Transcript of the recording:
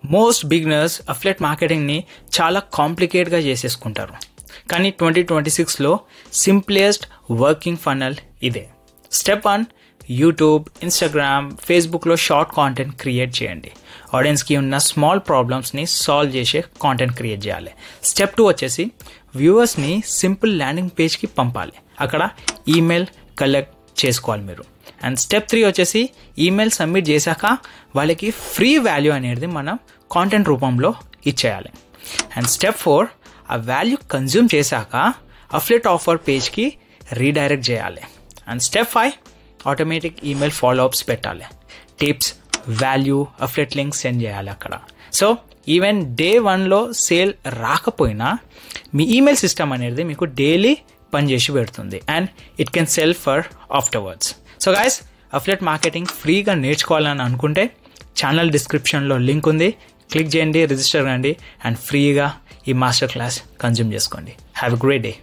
Most beginners affiliate మార్కెటింగ్ని చాలా కాంప్లికేట్గా చేసేసుకుంటారు. కానీ 2026లో simplest working funnel ఇదే. స్టెప్ 1, యూట్యూబ్, ఇన్స్టాగ్రామ్, ఫేస్బుక్లో షార్ట్ కాంటెంట్ క్రియేట్ చేయండి. ఆడియన్స్కి ఉన్న స్మాల్ ప్రాబ్లమ్స్ని సాల్వ్ చేసే కాంటెంట్ క్రియేట్ చేయాలి. స్టెప్ 2 వచ్చేసి వ్యూవర్స్ని సింపుల్ ల్యాండింగ్ పేజ్కి పంపాలి. అక్కడ ఈమెయిల్ కలెక్ట్ చేసుకోవాలి మీరు. అండ్ స్టెప్ 3 వచ్చేసి ఈమెయిల్ సబ్మిట్ చేశాక వాళ్ళకి ఫ్రీ వాల్యూ అనేది మనం కాంటెంట్ రూపంలో ఇచ్చేయాలి. అండ్ స్టెప్ 4 ఆ వాల్యూ కన్జ్యూమ్ చేశాక అఫిలియేట్ ఆఫర్ పేజ్కి రీడైరెక్ట్ చేయాలి. And step 5 automatic email followups పెట్టాలి. Tips, value, affiliate links send చేయాలి అక్కడ. సో ఈవెన్ డే 1లో సేల్ రాకపోయినా మీ ఈమెయిల్ సిస్టమ్ అనేది మీకు డైలీ పనిచేసి పెడుతుంది and it can sell for afterwards. So guys, affiliate marketing ఫ్రీగా నేర్చుకోవాలని అనుకుంటే ఛానల్ డిస్క్రిప్షన్లో లింక్ ఉంది, క్లిక్ చేయండి, రిజిస్టర్ కండి అండ్ ఫ్రీగా ఈ మాస్టర్ క్లాస్ కన్జ్యూమ్ చేసుకోండి. Have a great day.